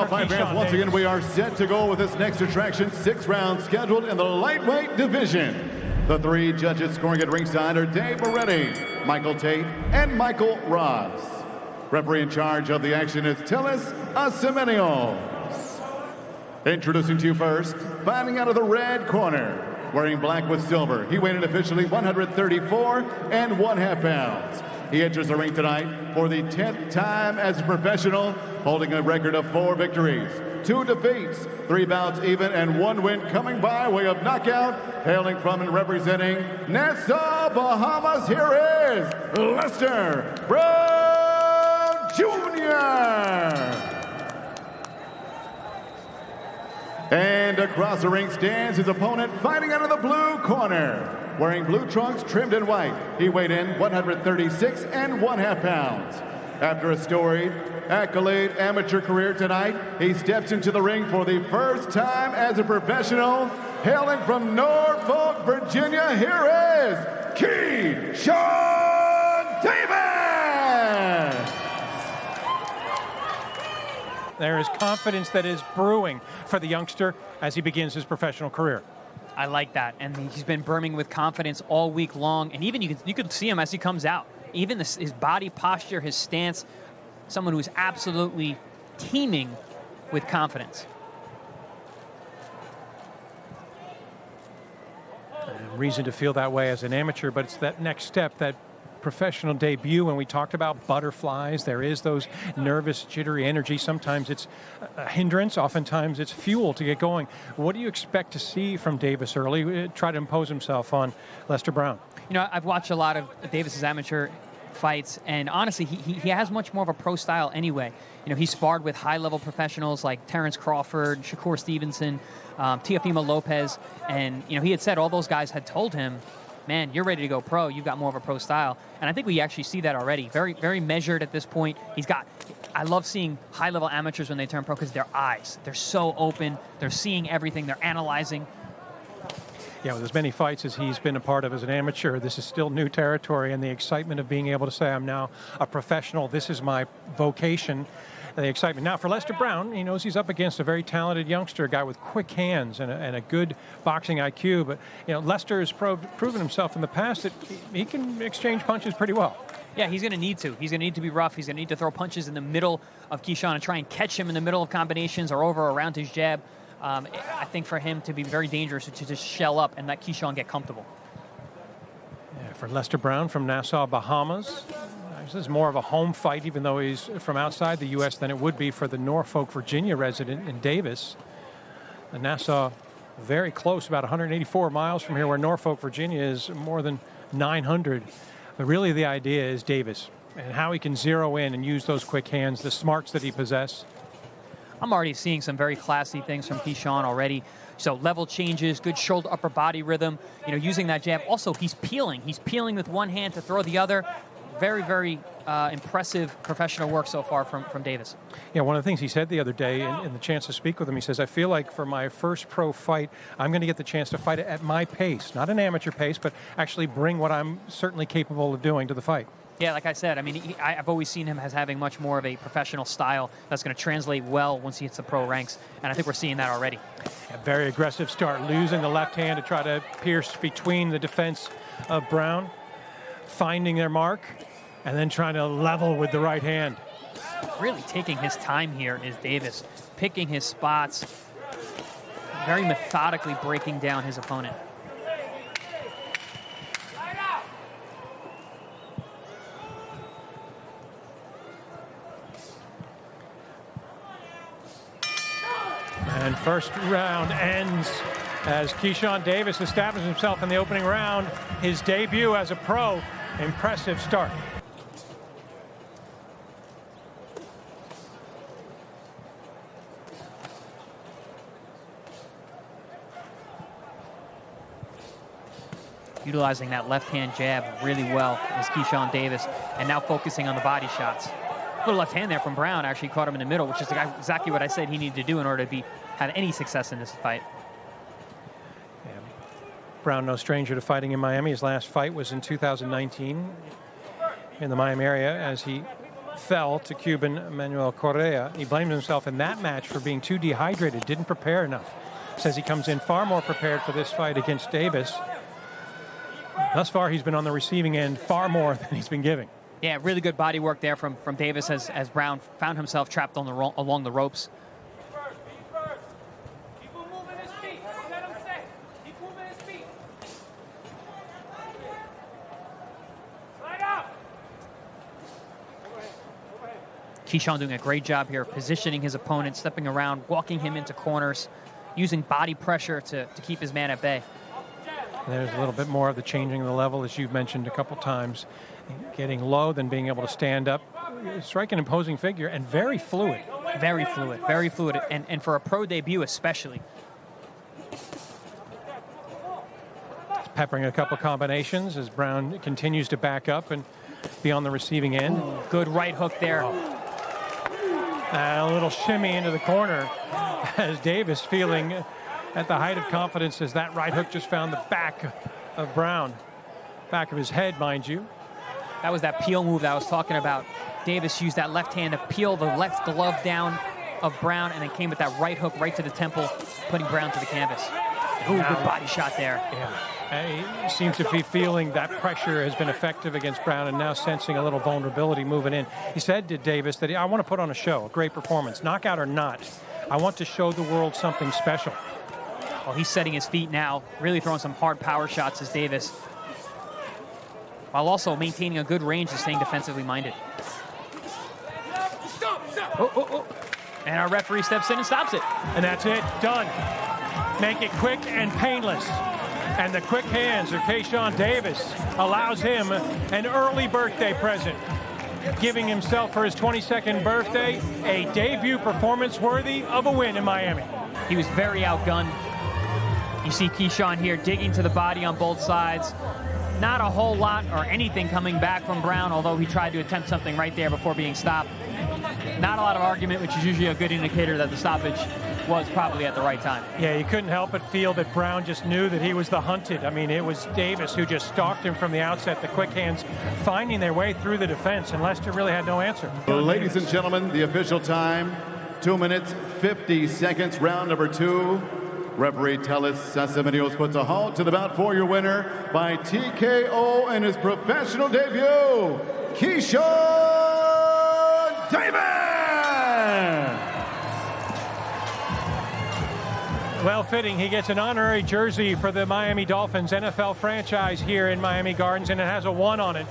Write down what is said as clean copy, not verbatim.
Five fans, once again, we are set to go with this next attraction. 6 rounds scheduled in the lightweight division. The 3 judges scoring at ringside are Dave Moretti, Michael Tate, and Michael Ross. Referee in charge of the action is Tillis Asimenios. Introducing to you first, fighting out of the red corner, wearing black with silver. He weighed in officially 134 1/2 pounds. He enters the ring tonight for the 10th time as a professional, holding a record of 4 victories, 2 defeats, 3 bouts even, and 1 win coming by way of knockout. Hailing from and representing Nassau, Bahamas, here is Lester Brown Jr. And across the ring stands his opponent, fighting out of the blue corner. Wearing blue trunks trimmed in white, he weighed in 136 1/2 pounds. After a storied, accolade amateur career tonight, he steps into the ring for the first time as a professional. Hailing from Norfolk, Virginia, here is Keyshawn Davis! There is confidence that is brewing for the youngster as he begins his professional career. I like that, and he's been brimming with confidence all week long, and even you can see him as he comes out. Even his body posture, his stance, someone who's absolutely teeming with confidence. Reason to feel that way as an amateur, but it's that next step, that professional debut. When we talked about butterflies, there is those nervous, jittery energy. Sometimes it's a hindrance, oftentimes it's fuel to get going. What do you expect to see from Davis early? Try to impose himself on Lester Brown. You know, I've watched a lot of Davis's amateur fights, and honestly, he has much more of a pro style anyway. You know, he sparred with high-level professionals like Terrence Crawford, Shakur Stevenson, Teofimo Lopez, and, you know, he had said all those guys had told him, man, you're ready to go pro. You've got more of a pro style. And I think we actually see that already. Very, very measured at this point. I love seeing high-level amateurs when they turn pro because their eyes, they're so open. They're seeing everything. They're analyzing. Yeah, with as many fights as he's been a part of as an amateur, this is still new territory, and the excitement of being able to say, I'm now a professional, this is my vocation, the excitement. Now, for Lester Brown, he knows he's up against a very talented youngster, a guy with quick hands and a good boxing IQ, but, you know, Lester has proven himself in the past that he can exchange punches pretty well. Yeah, he's going to need to. He's going to need to be rough. He's going to need to throw punches in the middle of Keyshawn and try and catch him in the middle of combinations or over or around his jab. I think for him to be very dangerous to just shell up and let Keyshawn get comfortable. Yeah, for Lester Brown from Nassau, Bahamas, this is more of a home fight, even though he's from outside the U.S., than it would be for the Norfolk, Virginia resident in Davis. And Nassau, very close, about 184 miles from here, where Norfolk, Virginia is more than 900. But really the idea is Davis and how he can zero in and use those quick hands, the smarts that he possesses. I'm already seeing some very classy things from Keyshawn already. So level changes, good shoulder upper body rhythm, you know, using that jab. Also, he's peeling. He's peeling with one hand to throw the other. Very, very impressive professional work so far from Davis. Yeah, one of the things he said the other day in the chance to speak with him, he says, I feel like for my first pro fight, I'm going to get the chance to fight it at my pace. Not an amateur pace, but actually bring what I'm certainly capable of doing to the fight. Yeah, like I said, I mean, I've always seen him as having much more of a professional style that's going to translate well once he hits the pro ranks, and I think we're seeing that already. A very aggressive start, losing the left hand to try to pierce between the defense of Brown, finding their mark, and then trying to level with the right hand. Really taking his time here is Davis, picking his spots, very methodically breaking down his opponent. And first round ends as Keyshawn Davis establishes himself in the opening round. His debut as a pro. Impressive start. Utilizing that left-hand jab really well is Keyshawn Davis, and now focusing on the body shots. A little left hand there from Brown actually caught him in the middle, which is exactly what I said he needed to do in order to have any success in this fight. Yeah. Brown, no stranger to fighting in Miami. His last fight was in 2019 in the Miami area as he fell to Cuban Manuel Correa. He blamed himself in that match for being too dehydrated, didn't prepare enough. Says he comes in far more prepared for this fight against Davis. Thus far, he's been on the receiving end far more than he's been giving. Yeah, really good body work there from Davis as Brown found himself trapped on along the ropes. Keyshawn doing a great job here, positioning his opponent, stepping around, walking him into corners, using body pressure to keep his man at bay. There's a little bit more of the changing of the level, as you've mentioned a couple times. Getting low, then being able to stand up. Strike an imposing figure, and very fluid. Very fluid, very fluid, and for a pro debut especially. Peppering a couple combinations as Brown continues to back up and be on the receiving end. Good right hook there. A little shimmy into the corner as Davis feeling at the height of confidence as that right hook just found the back of Brown. Back of his head, mind you. That was that peel move that I was talking about. Davis used that left hand to peel the left glove down of Brown and then came with that right hook right to the temple, putting Brown to the canvas. Ooh, good body shot there. Yeah. He seems to be feeling that pressure has been effective against Brown and now sensing a little vulnerability moving in. He said to Davis that I want to put on a show, a great performance, knockout or not. I want to show the world something special. Well, he's setting his feet now, really throwing some hard power shots as Davis, while also maintaining a good range and staying defensively minded. And our referee steps in and stops it. And that's it, done. Make it quick and painless. And the quick hands of Keyshawn Davis allows him an early birthday present, giving himself for his 22nd birthday a debut performance worthy of a win in Miami. He was very outgunned. You see Keyshawn here digging to the body on both sides. Not a whole lot or anything coming back from Brown, although he tried to attempt something right there before being stopped. Not a lot of argument, which is usually a good indicator that the stoppage was probably at the right time. Yeah, you couldn't help but feel that Brown just knew that he was the hunted. I mean, it was Davis who just stalked him from the outset, the quick hands finding their way through the defense, and Lester really had no answer. Ladies and gentlemen, the official time, 2 minutes, 50 seconds, round number 2. Referee Telis Sasamanios puts a halt to the bout for your winner by TKO in his professional debut, Keyshawn Davis! Well fitting, he gets an honorary jersey for the Miami Dolphins NFL franchise here in Miami Gardens, and it has a 1 on it.